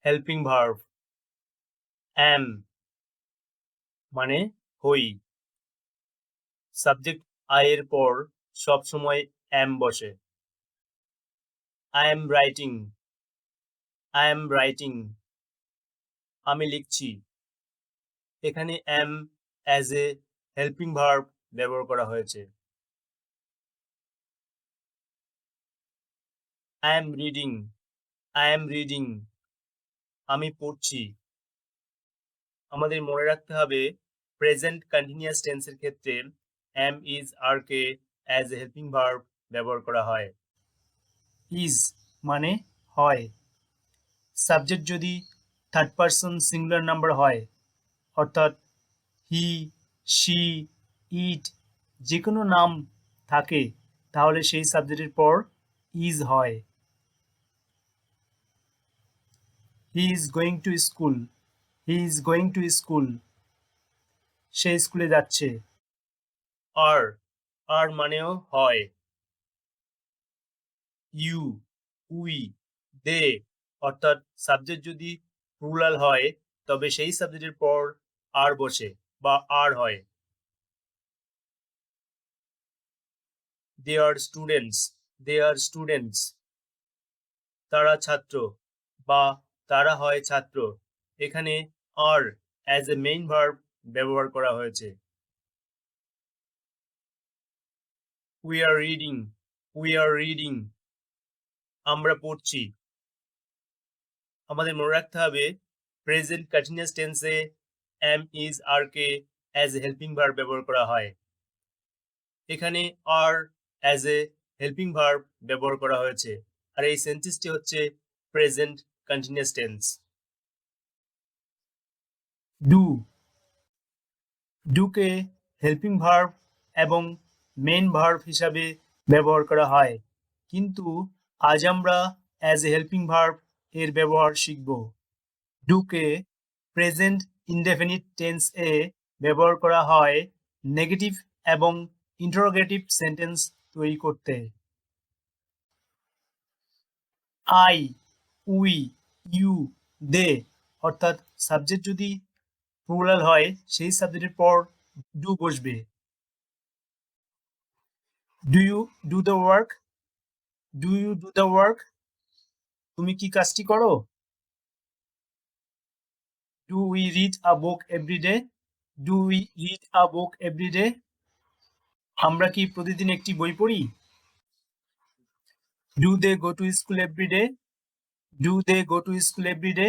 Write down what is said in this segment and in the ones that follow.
Helping verb am মানে হই। Subject I এর পর সব সময় am বসে। I am writing, I am writing আমি লিখছি। এখানে am as a helping verb ব্যবহার করা হয়েছে। I am reading, I am reading আমি পড়ছি। আমাদের মনে রাখতে হবে প্রেজেন্ট কন্টিনিউয়াস টেন্সের ক্ষেত্রে am is are K as a helping verb ব্যবহার করা হয়। is মানে হয়। সাবজেক্ট যদি থার্ড পারসন সিঙ্গুলার নাম্বার হয়, অর্থাৎ হি, শি, ইট যে কোনো নাম থাকে, তাহলে সেই সাবজেক্টের পর ইজ হয়। He is going to school, he is going to school সে স্কুলে যাচ্ছে। আর আর মানেও হয়। ইউ, উই, দে অর্থাৎ সাবজেক্ট যদি প্লুরাল হয় তবে সেই সাবজেক্টের পর আর বসে বা আর হয়। দে আর স্টুডেন্টস, দে আর স্টুডেন্টস তারা ছাত্র বা তারা হয় ছাত্র। এখানে are as a main verb ব্যবহার করা হয়েছে। We are reading, we are reading আমরা পড়ছি। আমাদের মনে রাখতে হবে প্রেজেন্ট কন্টিনিউয়াস টেন্সে am is are কে অ্যাজ এ হেল্পিং ভার্ব ব্যবহার করা হয়। এখানে are as a helping verb ব্যবহার করা হয়েছে, আর এই সেন্টেন্সটি হচ্ছে প্রেজেন্ট কন্টিনিউয়াস টেন্স। ডু, ডুকে হেল্পিং ভার্ব এবং মেইন ভার্ব হিসাবে ব্যবহার করা হয়, কিন্তু আজ আমরা অ্যাজ এ হেল্পিং ভার্ব এর ব্যবহার শিখব। ডুকে প্রেজেন্ট ইনডেফিনিট টেন্স এ ব্যবহার করা হয় নেগেটিভ এবং ইন্টারোগেটিভ সেন্টেন্স তৈরি করতে। আই, উই, ইউ, দে অর্থাৎ সাবজেক্ট যদি প্লুরাল হয় সেই সাবজেক্টের পর ডু বসবে। Do you do the work, do you do the work তুমি কি কাজটি করো। Do we read a book every day, do we read a book every day আমরা কি প্রতিদিন একটি বই পড়ি। Do they go to school every day, do they go to school every day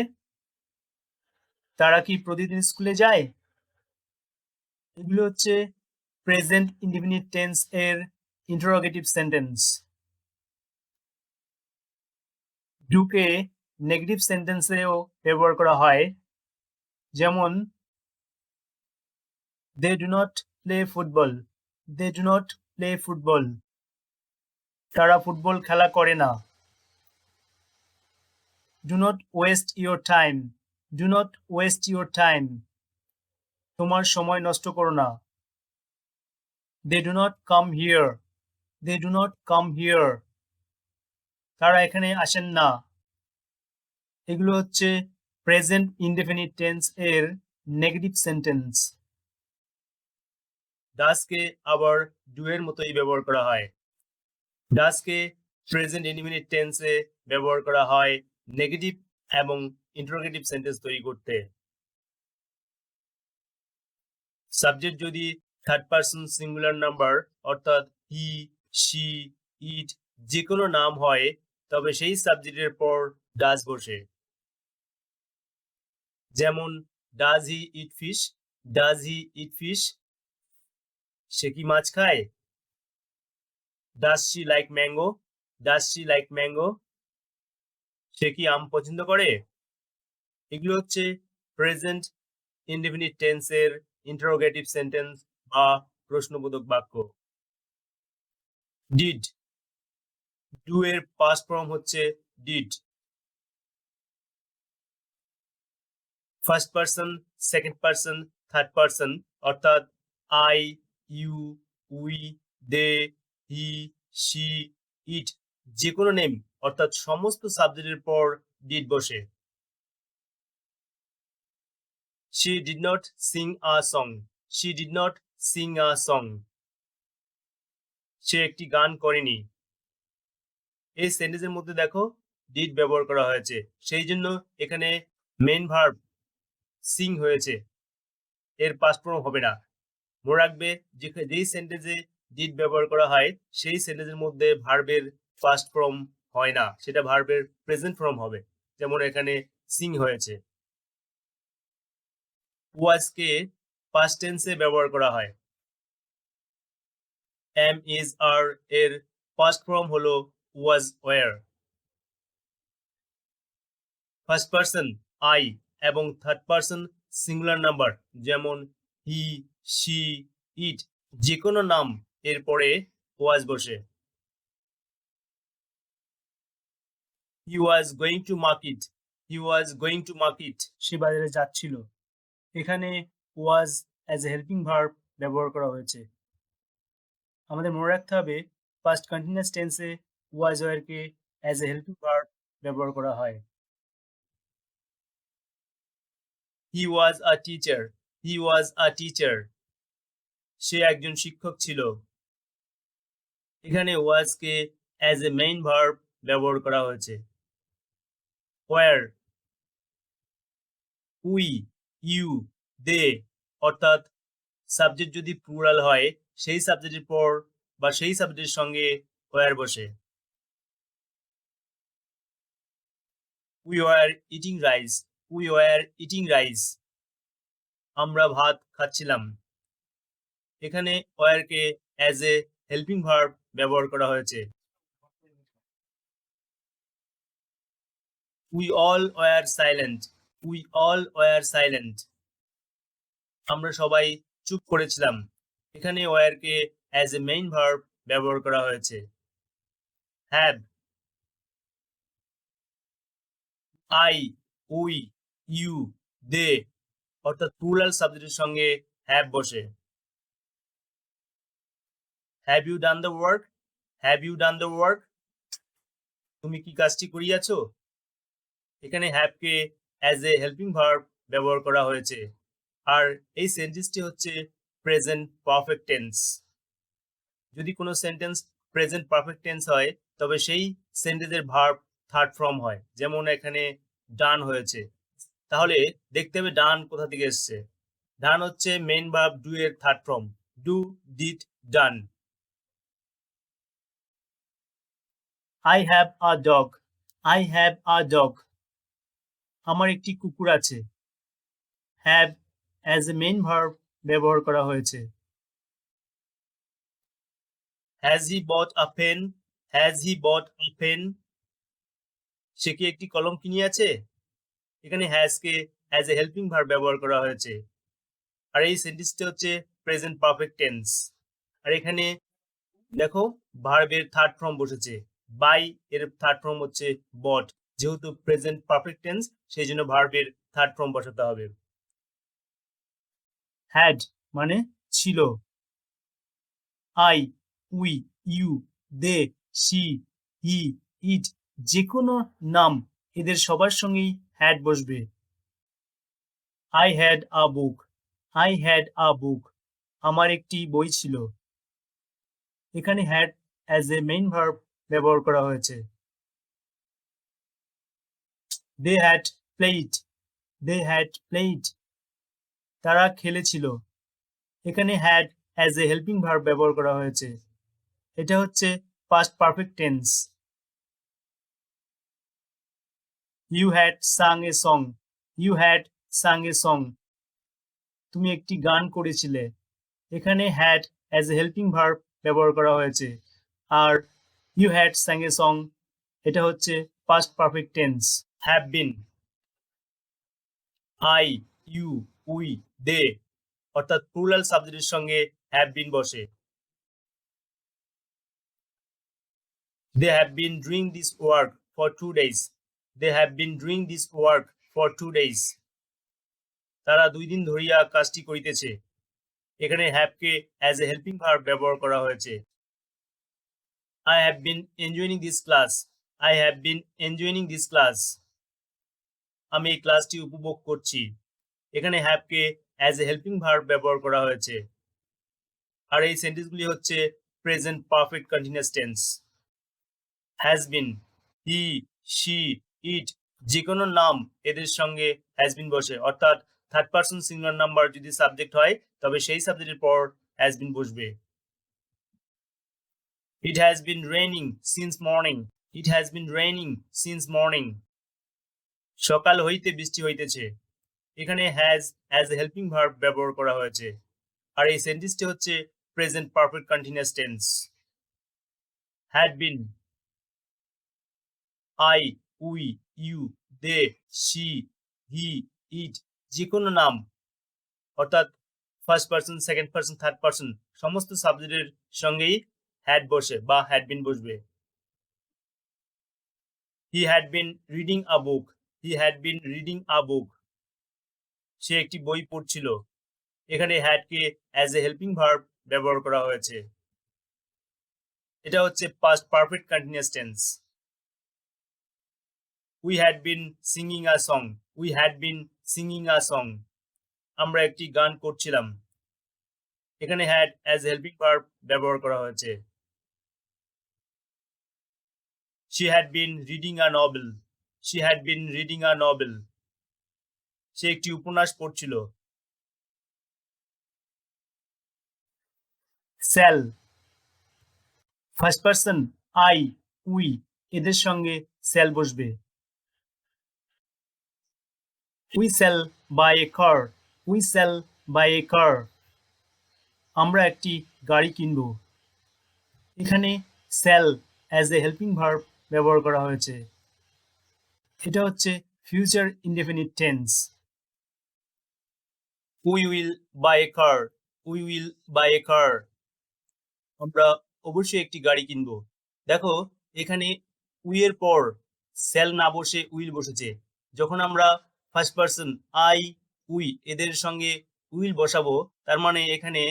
তারা কি প্রতিদিন স্কুলে যায়। এগুলো হচ্ছে প্রেজেন্ট ইনডিফিনিট টেন্স এর ইন্টারোগেটিভ সেন্টেন্স। ডুকে নেগেটিভ সেন্টেন্সেও ব্যবহার করা হয়, যেমন they do not play football, they do not play football তারা ফুটবল খেলা করে না। Do not waste your time, do not waste your time তোমার সময় নষ্ট করো না। They do not come here, they do not come here তারা এখানে আসেন না। এগুলো হচ্ছে প্রেজেন্ট ইনডেফিনিট টেন্স এর নেগেটিভ সেন্টেন্স। ডাসকে আবার ডু এর মতোই ব্যবহার করা হয়। ডাসকে প্রেজেন্ট ইনডেফিনিট টেন্সে ব্যবহার করা হয় নেগেটিভ এবং ইন্টারোগেটিভ সেন্টেন্স তৈরি করতে। সাবজেক্ট যদি থার্ড পারসন সিঙ্গুলার নাম্বার অর্থাৎ হি, শি, ইট যে কোনো নাম হয় তবে সেই সাবজেক্টের পর ডাজ বসে। যেমন does he eat fish, does he eat fish সে কি মাছ খায়। Does she like mango, does she like mango সে কি আম পছন্দ করে। এগুলো হচ্ছে প্রেজেন্ট ইনডেফিনিট টেন্সের ইন্টারোগেটিভ সেন্টেন্স বা প্রশ্নবোধক বাক্য। ডিড, ডু এর পাস্ট ফর্ম হচ্ছে did. First person, second person, third person অর্থাৎ I, you, we, they, he, she, it যে কোনো নেম অর্থাৎ সমস্ত সাবজেক্টের পর ডিড বসে। She did not sing a song. She did not sing a song. সে একটি গান করেনি। এই সেন্টেন্সের মধ্যে দেখো ডিড ব্যবহার করা হয়েছে, সেই জন্য এখানে মেইন ভার্ব সিং হয়েছে, এর পাস্ট ফর্ম হবে না। মনে রাখবে যেই সেন্টেন্সে ডিড ব্যবহার করা হয় সেই সেন্টেন্সের মধ্যে ভার্বের পাস্ট ফর্ম হয় না, সেটা ভার্বের প্রেজেন্ট ফর্ম হবে। যেমন এখানে সিং হয়েছে। ওয়াজ কে পাস্ট টেন্সে ব্যবহার করা হয়। এম ইজ আর এর পাস্ট ফর্ম হলো was were. First person I এবং থার্ড পারসন সিঙ্গুলার নাম্বার যেমন হি, শি, ইট, যে কোনো নাম এর পরে ওয়াজ বসে। He was going to market. He was going to market, সে বাজারে যাচ্ছিল। এখানে was as a helping verb ব্যবহার করা হয়েছে। আমাদের মনে রাখতে হবে পাস্ট কন্টিনিউয়াস টেন্সে ওয়াজ ওয়ারকে অ্যাজ এ হেল্পিং ভার্ব ব্যবহার করা হয়। হি ওয়াজ আ টিচার। হি ওয়াজ আ টিচার, সে একজন শিক্ষক ছিল। এখানে ওয়াজকে অ্যাজ এ মেইন ভার্ব ব্যবহার করা হয়েছে। ওয়ার, উই, ইউ, দে অর্থাৎ সাবজেক্ট যদি প্লুরাল হয় সেই সাবজেক্টের পর বা সেই সাবজেক্টের সঙ্গে ওয়ার বসে। We were eating rice. We were eating rice, আমরা ভাত খাচ্ছিলাম। এখানে ওয়ারকে অ্যাজ এ হেল্পিং ভার্ব ব্যবহার করা হয়েছে। We all were silent. We all were silent, আমরা সবাই চুপ করেছিলাম। এখানে ওয়ারকে অ্যাজ এ মেইন ভার্ব ব্যবহার করা হয়েছে। Have, I, we, you, they অর্থাৎ প্লুরাল সাবজেক্টের সঙ্গে হ্যাভ বসে। Have you done the work. Have you done the work, তুমি কি কাজটি করিয়াছো। এখানে হ্যাভকে অ্যাজ এ হেল্পিং ভার্ব ব্যবহার করা হয়েছে। আর এই সেন্টেন্সটি হচ্ছে প্রেজেন্ট পারফেক্ট টেন্স। যদি কোনো সেন্টেন্স প্রেজেন্ট পারফেক্ট টেন্স হয় তবে সেই সেন্টেন্সের ভার্ব থার্ড ফর্ম হয়। যেমন এখানে ডান হয়েছে, তাহলে দেখতে হবে ডান কোথা থেকে এসছে। ডান হচ্ছে মেইন ভার্ব ডু এর third form. Do, did, done. I have a dog. I have a dog, আমার একটি কুকুর আছে। Have as a main verb ব্যবহার করা হয়েছে। Has he bought a pen. Has he bought a pen, সে কি একটি কলম কিনিয়াছে। এখানে হ্যাজ কে অ্যাজ এ হেল্পিং ভার্ব ব্যবহার করা হয়েছে। আর এই সেন্টেন্সটি হচ্ছে প্রেজেন্ট পারফেক্ট টেন্স। আর এখানে দেখো ভার্বের থার্ড ফর্ম বসেছে। বাই এর থার্ড ফর্ম হচ্ছে বট, যেহেতু প্রেজেন্ট পারফেক্ট টেন্স সেই জন্য ভার্বের থার্ড ফর্ম বসাতে হবে। হ্যাড মানে ছিল। I, we, you, they, she, he, it, যে কোনো নাম এদের সবার সঙ্গেই হ্যাড বসবে। I had a book. I had a book, আমার একটি বই ছিল। এখানে had as a main verb ব্যবহার করা হয়েছে। They had played. They had played, তারা খেলেছিল। এখানে had as a helping verb ব্যবহার করা হয়েছে। এটা হচ্ছে past perfect tense. You had sung a song. You had sung a song, তুমি একটি গান করেছিলে। এখানে had as a helping verb ব্যবহার করা হয়েছে। আর you had sung a song এটা হচ্ছে past perfect tense. Have been, I, you, we, they অর্থাৎ প্লুরাল সাবজেক্টের সঙ্গে হ্যাভ বিন বসে। They have been doing this work for 2 days. They have been doing this work for 2 days. তারা 2 দিন ধরিয়া কাজটি করিতেছে। এখানে have K as a helping verb ব্যবহার করা হয়েছে। I have been enjoying this class. I have been enjoying this class. আমি এই ক্লাসটি উপভোগ করছি। এখানে হ্যাভ কে অ্যাজ এ হেল্পিং ভার্ব ব্যবহার করা হয়েছে। আর এই সেন্টেন্সগুলি হচ্ছে present perfect continuous tense. Has been, he, she, it, যে কোনো নাম এদের সঙ্গে হ্যাজ বিন বসে, অর্থাৎ থার্ড পারসন সিঙ্গুলার নাম্বার যদি সাবজেক্ট হয় তবে সেই সাবজেক্টের পর হ্যাজ বিন বসবে। It has been raining since morning. It has been raining since morning. সকাল হইতে বৃষ্টি হইতেছে। এখানে has as a helping verb ব্যবহার করা হয়েছে। আর এই সেন্টেন্সটি হচ্ছে present perfect continuous tense. Had been, I, we, you, they, she, he, it, যে কোনো নাম অর্থাৎ first person, second person, third person সমস্ত সাবজেক্টের সঙ্গেই হ্যাড বসে বা হ্যাড বিন বসবে। He had been reading a book. He had been reading a book. সে একটি বই পড়ছিল। এখানে had K as a helping verb ব্যবহার করা হয়েছে। এটা হচ্ছে past perfect continuous tense. We had been singing a song. We had been singing a song. আমরা একটি গান করছিলাম। এখানে had as a helping verb ব্যবহার করা হয়েছে। She had been reading a novel. She had been reading a novel. সে একটি উপন্যাস পড়ছিল। Sell, first person I, we এদের সঙ্গে সেল বসবে। We shall buy a car. We shall buy a car. আমরা একটি গাড়ি কিনব। এখানে shall as a helping verb ব্যবহার করা হয়েছে। এটা হচ্ছে future indefinite tense. We will buy a car. We will buy a car. আমরা অবশ্যই একটি গাড়ি কিনব। দেখো এখানে উই এর পর সেল না বসে উইল বসেছে। যখন আমরা ফার্স্ট পারসন আই, উই এদের সঙ্গে উইল বসাবো তার মানে এখানে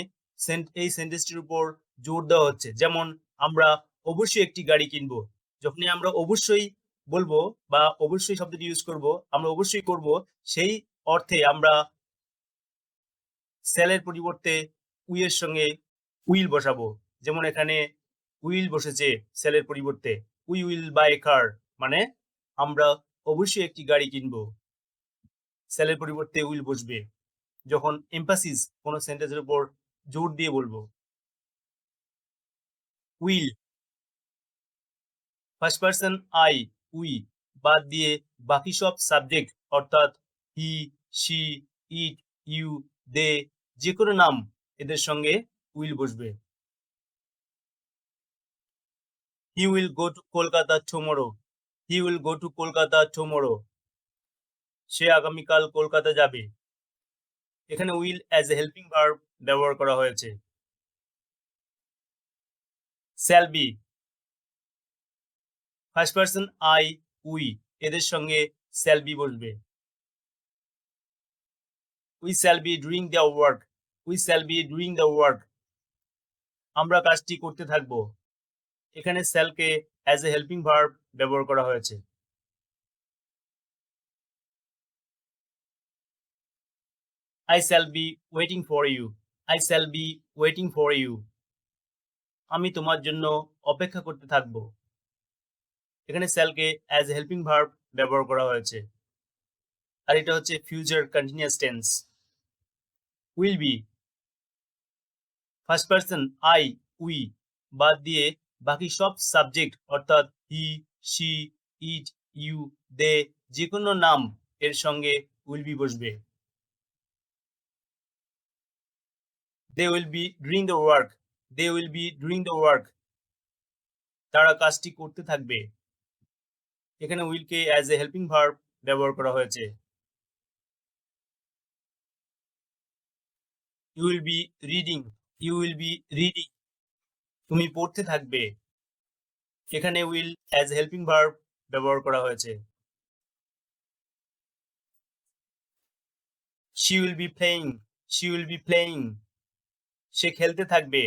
এই সেন্টেন্সটির উপর জোর দেওয়া হচ্ছে। যেমন আমরা অবশ্যই একটি গাড়ি কিনবো। যখনই আমরা অবশ্যই বলবো বা অবশ্যই শব্দটি ইউজ করব, আমরা অবশ্যই করব, সেই অর্থে আমরা সেলের পরিবর্তে উই এর সঙ্গে উইল বসাবো। যেমন এখানে উইল বসেছে সেলের পরিবর্তে। উই উইল বাই এ কার মানে আমরা অবশ্যই একটি গাড়ি কিনবো। সেলের পরিবর্তে উইল বসবে যখন এমফাসিস কোনো সেন্টেন্সের উপর জোর দিয়ে বলবো। Will, first person I, we বাদ দিয়ে বাকি সব সাবজেক্ট অর্থাৎ হি, শি, ইট, ইউ, দে যে কোনো নাম এদের সঙ্গে উইল বসবে। He will go to Kolkata tomorrow. He will go to Kolkata tomorrow. সে আগামীকাল কলকাতা যাবে। এখানে will as a helping verb ব্যবহার করা হয়েছে। Shall be, first person I, we এদের সঙ্গে শ্যাল বি বসবে। We shall be doing the work. We shall be doing the work. আমরা কাজটি করতে থাকবো। এখানে শ্যালকে অ্যাজ এ হেল্পিং ভার্ব ব্যবহার করা হয়েছে। I shall be waiting for you. I shall be waiting for you. আমি তোমার জন্য অপেক্ষা করতে থাকব। এখানে শ্যালকে অ্যাজ এ হেল্পিং ভার্ব ব্যবহার করা হয়েছে। আর এটা হচ্ছে future continuous tense. Will be, first person I, we বাদ দিয়ে বাকি সব সাবজেক্ট অর্থাৎ হি, শি, ইট, ইউ, দে যে কোনো নাম এর সঙ্গে উইল বি বসবে। They will be doing the work. They will be doing the work. তারা কাজটি করতে থাকবে। এখানে will K as a helping verb ব্যবহার করা হয়েছে। You will be reading. You will be reading. তুমি পড়তে থাকবে। এখানে will as a helping verb ব্যবহার করা হয়েছে। She will be playing. She will be playing. সে খেলতে থাকবে।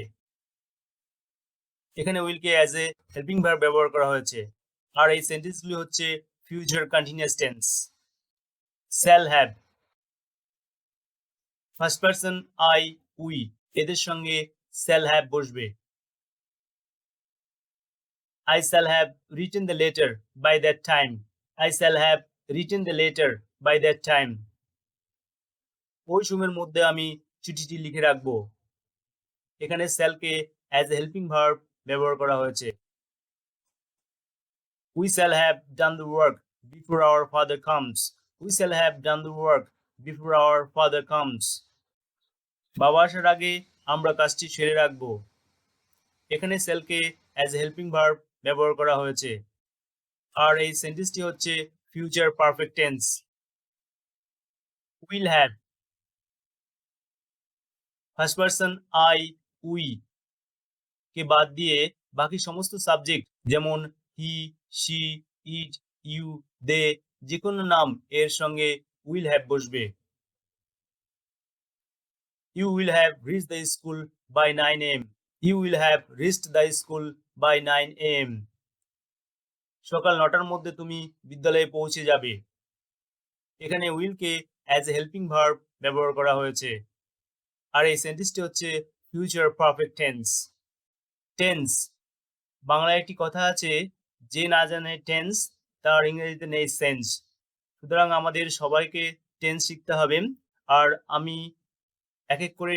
এখানে will K as a helping verb ব্যবহার করা হয়েছে। আর এই সেন্টেন্সগুলি হচ্ছে future continuous tense. Shall have. First person I, we এদের সঙ্গে shall have বসবে। I shall have written the letter by that time. I shall have written the letter by that time. ওই সময়ের মধ্যে আমি চিঠিটি লিখে রাখবো। এখানে shall K as a helping verb ব্যবহার করা হয়েছে। We shall have done the work before our father comes. We shall have done the work before our father comes. বাবা আসার আগে আমরা কাজটি সেরে রাখবো। এখানে shall K as a helping verb ব্যবহার করা হয়েছে। আর এই সেন্টেন্সটি হচ্ছে future perfect tense. Will have, first person I, we কে বাদ দিয়ে বাকি সমস্ত সাবজেক্ট যেমন হি, শি, ইট, ইউ, দে যে কোনো নাম এর সঙ্গে উইল হ্যাভ বসবে। You will have reached the school by 9 AM. You will have reached the school by 9 AM. সকাল 9টার মধ্যে তুমি বিদ্যালয়ে পৌঁছে যাবে। এখানে উইলকে অ্যাজ এ হেল্পিং ভার্ব ব্যবহার করা হয়েছে। আর এই সেন্টেন্সটি হচ্ছে ফিউচার পারফেক্ট টেন্স। টেন্স, বাংলায় একটি কথা আছে, যে না জানে টেন্স তার ইংরেজিতে নেই সেন্স। সুতরাং আমাদের সবাইকে টেন্স শিখতে হবে। আর আমি এক এক করে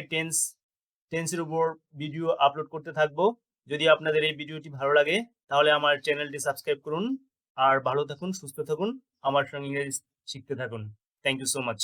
টেন্সের উপর ভিডিও আপলোড করতে থাকবো। যদি আপনাদের এই ভিডিওটি ভালো লাগে তাহলে আমার চ্যানেলটি সাবস্ক্রাইব করুন। আর ভালো থাকুন, সুস্থ থাকুন, আমার সঙ্গে ইংরেজি শিখতে থাকুন। Thank you so much.